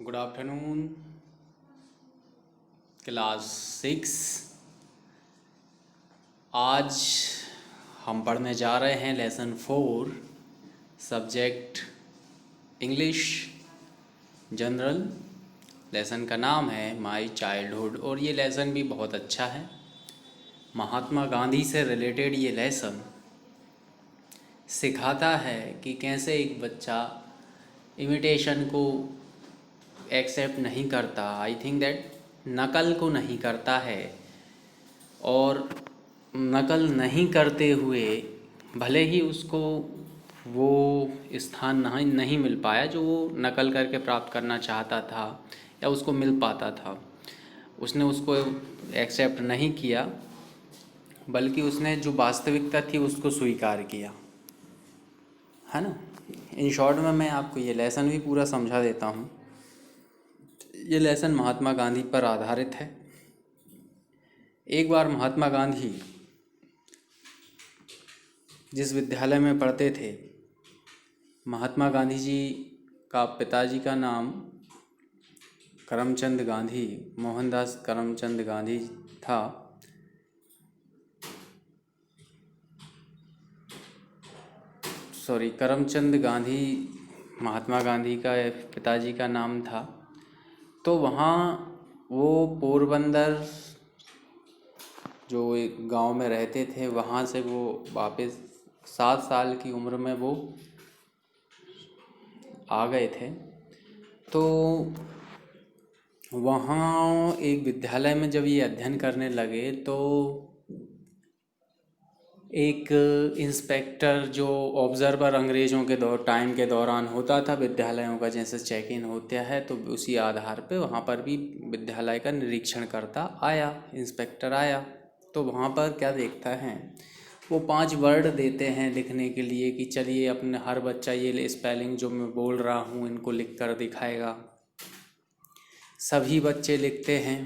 Good afternoon class 6। आज हम पढ़ने जा रहे हैं lesson 4 subject English general. Lesson का नाम है माय चाइल्डहुड और ये लेसन भी बहुत अच्छा है। महात्मा गांधी से रिलेटेड ये लेसन सिखाता है कि कैसे एक बच्चा इमिटेशन को एक्सेप्ट नहीं करता, आई थिंक दैट नकल को नहीं करता है, और नकल नहीं करते हुए भले ही उसको वो स्थान नहीं मिल पाया जो वो नकल करके प्राप्त करना चाहता था या उसको मिल पाता था, उसने उसको एक्सेप्ट नहीं किया बल्कि उसने जो वास्तविकता थी उसको स्वीकार किया, है ना। इन शॉर्ट में मैं आपको ये लेसन भी पूरा समझा देता हूँ। ये लेसन महात्मा गांधी पर आधारित है। एक बार महात्मा गांधी जिस विद्यालय में पढ़ते थे, महात्मा गांधी जी का पिताजी का नाम करमचंद गांधी, मोहनदास करमचंद गांधी था। करमचंद गांधी महात्मा गांधी का पिताजी का नाम था। तो वहाँ वो पोरबंदर जो एक गांव में रहते थे, वहाँ से वो वापस 7 साल की उम्र में वो आ गए थे। तो वहाँ एक विद्यालय में जब ये अध्ययन करने लगे तो एक इंस्पेक्टर जो ऑब्जर्वर अंग्रेज़ों के टाइम के दौरान होता था विद्यालयों का, जैसे चेक इन होता है, तो उसी आधार पे वहाँ पर भी विद्यालय का निरीक्षण करता आया, इंस्पेक्टर आया। तो वहाँ पर क्या देखता है, वो 5 वर्ड देते हैं लिखने के लिए कि चलिए अपने हर बच्चा ये स्पेलिंग जो मैं बोल रहा हूँ इनको लिख कर दिखाएगा। सभी बच्चे लिखते हैं।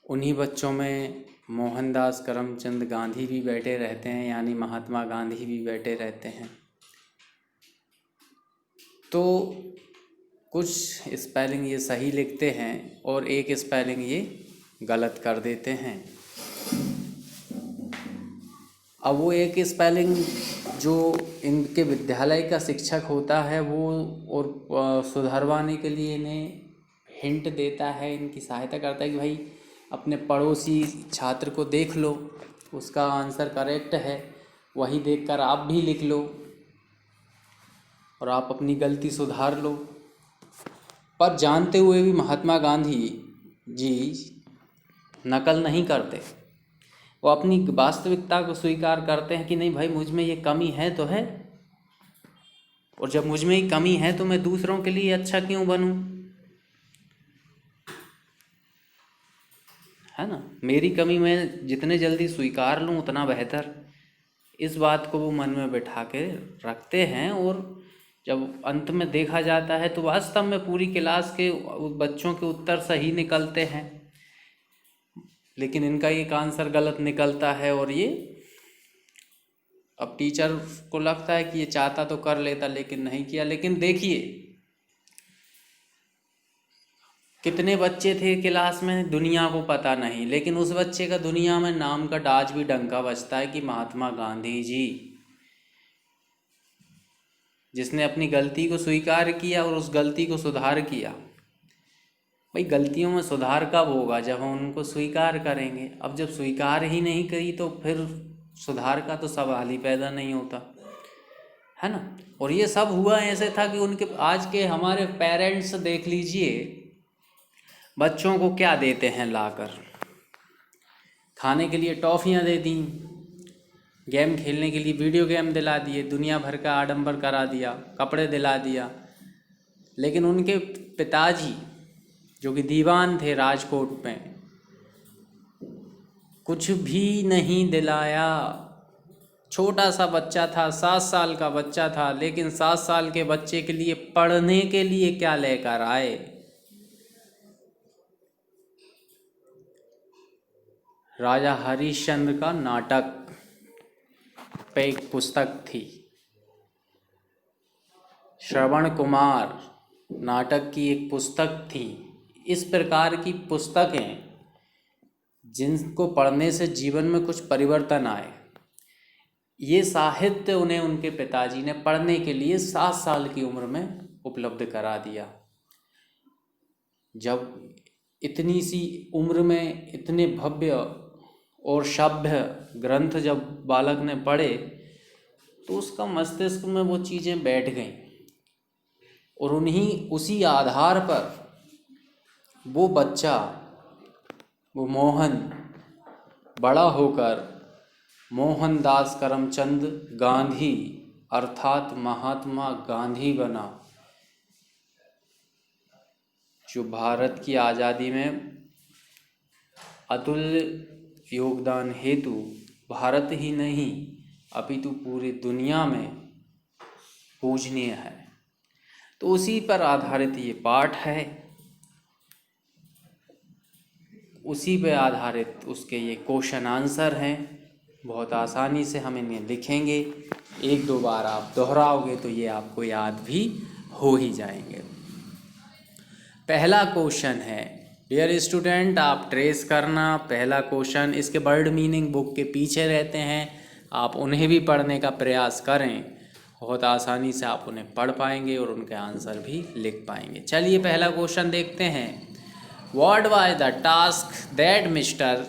उन्हीं बच्चों में मोहनदास करमचंद गांधी भी बैठे रहते हैं, यानी महात्मा गांधी भी बैठे रहते हैं। तो कुछ स्पेलिंग ये सही लिखते हैं और एक स्पेलिंग ये गलत कर देते हैं। अब वो एक स्पेलिंग जो इनके विद्यालय का शिक्षक होता है वो और सुधरवाने के लिए इन्हें हिंट देता है, इनकी सहायता करता है कि भाई अपने पड़ोसी छात्र को देख लो, उसका आंसर करेक्ट है, वही देखकर आप भी लिख लो और आप अपनी गलती सुधार लो। पर जानते हुए भी महात्मा गांधी जी नकल नहीं करते। वो अपनी वास्तविकता को स्वीकार करते हैं कि नहीं भाई मुझ में ये कमी है तो है, और जब मुझ में ही कमी है तो मैं दूसरों के लिए अच्छा क्यों बनूं, है ना। मेरी कमी मैं जितने जल्दी स्वीकार लूं उतना बेहतर। इस बात को वो मन में बिठा के रखते हैं, और जब अंत में देखा जाता है तो वास्तव में पूरी क्लास के बच्चों के उत्तर सही निकलते हैं, लेकिन इनका एक आंसर गलत निकलता है। और ये अब टीचर को लगता है कि ये चाहता तो कर लेता लेकिन नहीं किया। लेकिन देखिए कितने बच्चे थे क्लास में दुनिया को पता नहीं, लेकिन उस बच्चे का दुनिया में नाम का आज भी डंका बजता है कि महात्मा गांधी जी, जिसने अपनी गलती को स्वीकार किया और उस गलती को सुधार किया। भाई गलतियों में सुधार कब होगा, जब हम उनको स्वीकार करेंगे। अब जब स्वीकार ही नहीं करी तो फिर सुधार का तो सवाल ही पैदा नहीं होता, है ना। और ये सब हुआ ऐसे था कि उनके आज के हमारे पेरेंट्स देख लीजिए बच्चों को क्या देते हैं लाकर, खाने के लिए टॉफ़ियाँ दे दी, गेम खेलने के लिए वीडियो गेम दिला दिए, दुनिया भर का आडंबर करा दिया, कपड़े दिला दिया। लेकिन उनके पिताजी जो कि दीवान थे राजकोट में, कुछ भी नहीं दिलाया। छोटा सा बच्चा था, 7 साल का बच्चा था, लेकिन 7 साल के बच्चे के लिए पढ़ने के लिए क्या लेकर आए। राजा हरिश्चंद्र का नाटक पे एक पुस्तक थी। श्रवण कुमार नाटक की एक पुस्तक थी। इस प्रकार की पुस्तकें जिनको पढ़ने से जीवन में कुछ परिवर्तन आए, ये साहित्य उन्हें उनके पिताजी ने पढ़ने के लिए 7 साल की उम्र में उपलब्ध करा दिया। जब इतनी सी उम्र में इतने भव्य और सभ्य ग्रंथ जब बालक ने पढ़े तो उसका मस्तिष्क में वो चीज़ें बैठ गईं और उसी आधार पर वो बच्चा, वो मोहन, बड़ा होकर मोहनदास करमचंद गांधी अर्थात महात्मा गांधी बना, जो भारत की आज़ादी में अतुल्य योगदान हेतु भारत ही नहीं अपितु पूरी दुनिया में पूजनीय है। तो उसी पर आधारित ये पाठ है, उसी पे आधारित उसके ये क्वेश्चन आंसर हैं। बहुत आसानी से हम इन्हें लिखेंगे, 1-2 बार आप दोहराओगे तो ये आपको याद भी हो ही जाएंगे। पहला क्वेश्चन है, डियर स्टूडेंट, आप ट्रेस करना। पहला क्वेश्चन, इसके वर्ड मीनिंग बुक के पीछे रहते हैं, आप उन्हें भी पढ़ने का प्रयास करें, बहुत आसानी से आप उन्हें पढ़ पाएंगे और उनके आंसर भी लिख पाएंगे। चलिए पहला क्वेश्चन देखते हैं। What was the task that mister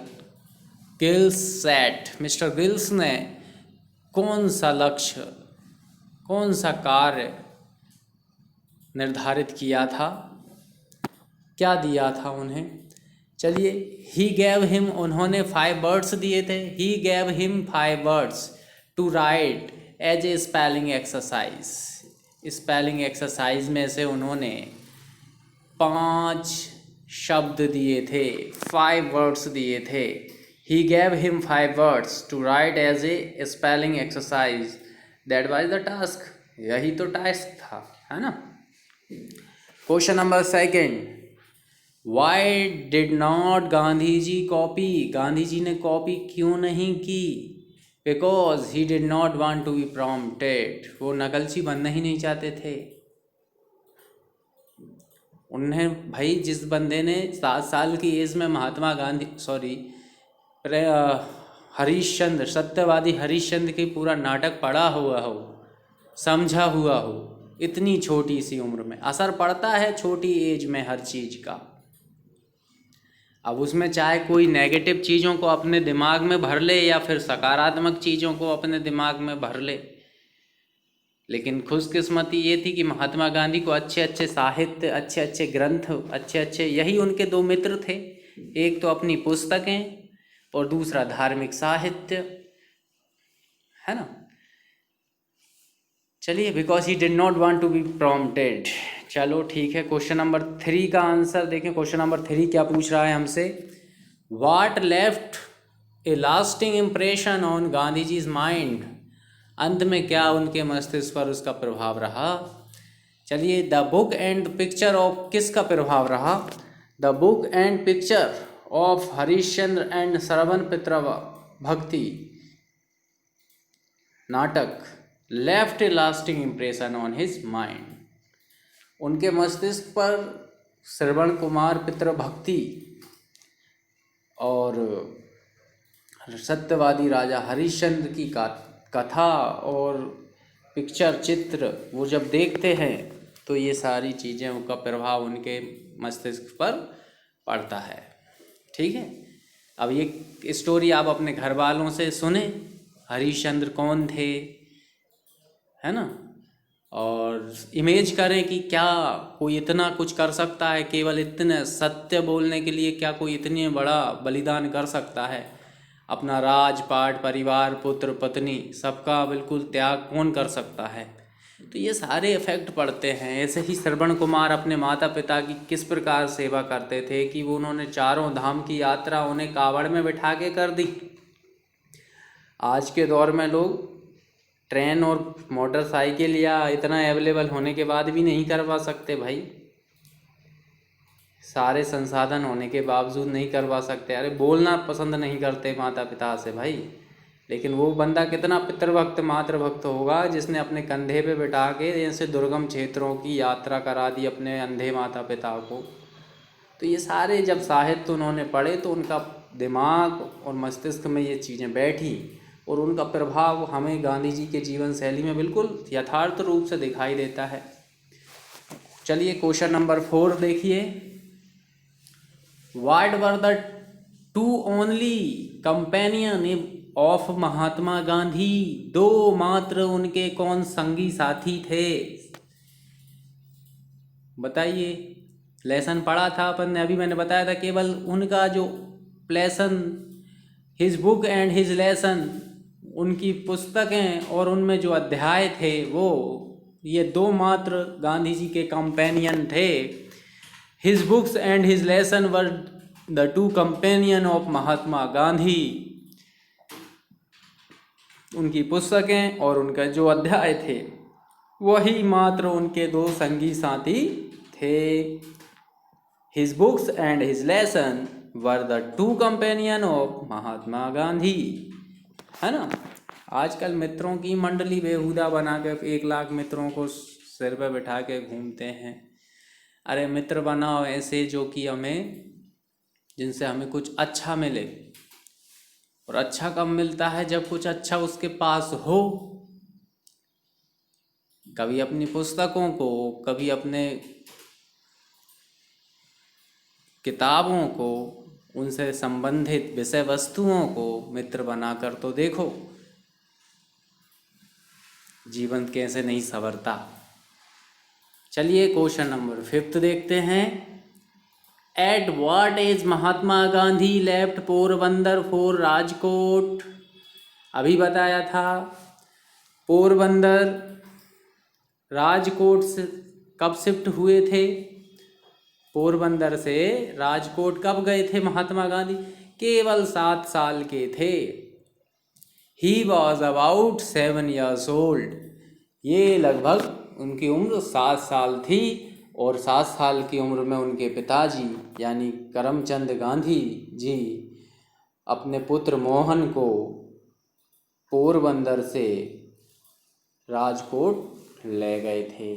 gills set? Mister gills ने कौन सा लक्ष्य, कौन सा कार्य निर्धारित किया था, क्या दिया था उन्हें? चलिए, ही गैव हिम, उन्होंने 5 वर्ड्स दिए थे। He gave him 5 words to write as a spelling exercise. Spelling exercise में से उन्होंने 5 शब्द दिए थे, 5 वर्ड्स दिए थे। He gave him 5 words to write as a spelling exercise, that was the task. यही तो टास्क था, है ना। Question number 2, why did not Gandhi ji copy? Gandhi ji ने कॉपी क्यों नहीं की? Because he did not want to be prompted, वो नकलची बनना ही नहीं चाहते थे। उन्हें भाई, जिस बंदे ने 7 साल की एज में महात्मा गांधी हरीशचंद्र, सत्यवादी हरीशचंद्र की पूरा नाटक पढ़ा हुआ हो, समझा हुआ हो, इतनी छोटी सी उम्र में असर पड़ता है छोटी एज में हर चीज़ का। अब उसमें चाहे कोई नेगेटिव चीज़ों को अपने दिमाग में भर ले या फिर सकारात्मक चीज़ों को अपने दिमाग में भर ले, लेकिन खुशकिस्मती ये थी कि महात्मा गांधी को अच्छे अच्छे साहित्य, अच्छे अच्छे ग्रंथ, अच्छे अच्छे, यही उनके 2 मित्र थे। एक तो अपनी पुस्तकें और दूसरा धार्मिक साहित्य, है ना। चलिए, because he did not want to be prompted. चलो ठीक है। क्वेश्चन नंबर 3 का आंसर देखें। क्वेश्चन नंबर 3 क्या पूछ रहा है हमसे? What left a lasting impression on Gandhi ji's mind? अंत में क्या उनके मस्तिष्क पर उसका प्रभाव रहा? चलिए, the book and picture of, किसका प्रभाव रहा? The book and picture of Harishchandra and Shravan पितृव्य भक्ति नाटक left a lasting impression on his mind. उनके मस्तिष्क पर श्रवण कुमार पितृभक्ति और सत्यवादी राजा हरिश्चंद्र की कथा और पिक्चर, चित्र वो जब देखते हैं तो ये सारी चीज़ें, उनका प्रभाव उनके मस्तिष्क पर पड़ता है। ठीक है। अब ये स्टोरी आप अपने घर वालों से सुने, हरिश्चंद्र कौन थे, है ना, और इमेज करें कि क्या कोई इतना कुछ कर सकता है, केवल इतने सत्य बोलने के लिए क्या कोई इतने बड़ा बलिदान कर सकता है? अपना राजपाट, परिवार, पुत्र, पत्नी, सबका बिल्कुल त्याग कौन कर सकता है? तो ये सारे इफ़ेक्ट पड़ते हैं। ऐसे ही श्रवण कुमार अपने माता पिता की किस प्रकार सेवा करते थे कि वो उन्होंने 4 धाम की यात्रा उन्हें कावड़ में बिठा के कर दी। आज के दौर में लोग ट्रेन और मोटरसाइकिल या इतना अवेलेबल होने के बाद भी नहीं करवा सकते भाई, सारे संसाधन होने के बावजूद नहीं करवा सकते। अरे बोलना पसंद नहीं करते माता पिता से भाई, लेकिन वो बंदा कितना पितृभक्त मातृभक्त होगा जिसने अपने कंधे पे बिठा के ऐसे दुर्गम क्षेत्रों की यात्रा करा दी अपने अंधे माता पिता को। तो ये सारे जब साहित्य उन्होंने पढ़े तो उनका दिमाग और मस्तिष्क में ये चीज़ें बैठी और उनका प्रभाव हमें गांधी जी के जीवन शैली में बिल्कुल यथार्थ रूप से दिखाई देता है। चलिए क्वेश्चन नंबर 4 देखिए। What were the two only companion of Mahatma Gandhi? दो मात्र उनके कौन संगी साथी थे? बताइए। लेसन पढ़ा था अपन ने, अभी मैंने बताया था केवल उनका जो lesson, his book and his lesson, उनकी पुस्तकें और उनमें जो अध्याय थे वो ये दो मात्र गांधी जी के कंपेनियन थे। His books and his lesson were the two companion of Mahatma Gandhi. उनकी पुस्तकें और उनका जो अध्याय थे वही मात्र उनके दो संगी साथी थे। His books and his lesson were the two companion of Mahatma Gandhi. है ना। आजकल मित्रों की मंडली बेहुदा बना के 1 लाख मित्रों को सिर पे बिठा के घूमते हैं। अरे मित्र बनाओ ऐसे जो कि जिनसे हमें कुछ अच्छा मिले। और अच्छा कब मिलता है? जब कुछ अच्छा उसके पास हो। कभी अपनी पुस्तकों को, कभी अपने किताबों को, उनसे संबंधित विषय वस्तुओं को मित्र बनाकर तो देखो जीवन कैसे नहीं संवरता। चलिए क्वेश्चन नंबर 5 देखते हैं। At what age Mahatma Gandhi left Porbandar for Rajkot? अभी बताया था। पोरबंदर राजकोट से कब शिफ्ट हुए थे? पोरबंदर से राजकोट कब गए थे महात्मा गांधी? केवल 7 साल के थे। He was about 7 years old। ये लगभग उनकी उम्र 7 साल थी। और 7 साल की उम्र में उनके पिताजी यानी करमचंद गांधी जी अपने पुत्र मोहन को पोरबंदर से राजकोट ले गए थे।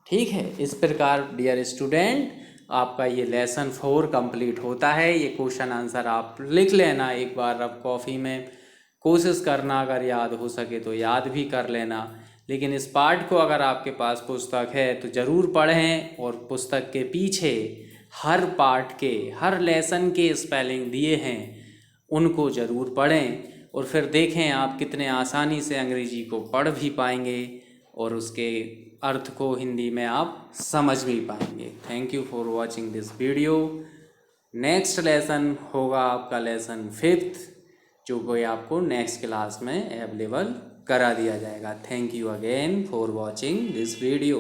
ठीक है। इस प्रकार डियर स्टूडेंट आपका ये लेसन 4 कंप्लीट होता है। ये क्वेश्चन आंसर आप लिख लेना एक बार रफ कॉपी में। कोशिश करना अगर याद हो सके तो याद भी कर लेना। लेकिन इस पार्ट को अगर आपके पास पुस्तक है तो ज़रूर पढ़ें। और पुस्तक के पीछे हर पार्ट के, हर लेसन के स्पेलिंग दिए हैं, उनको ज़रूर पढ़ें। और फिर देखें आप कितने आसानी से अंग्रेजी को पढ़ भी पाएंगे और उसके अर्थ को हिंदी में आप समझ भी पाएंगे। Thank you for watching this video. Next lesson होगा आपका लेसन 5th, जो कोई आपको नेक्स्ट क्लास में अवेलेबल करा दिया जाएगा। Thank you again for watching this video.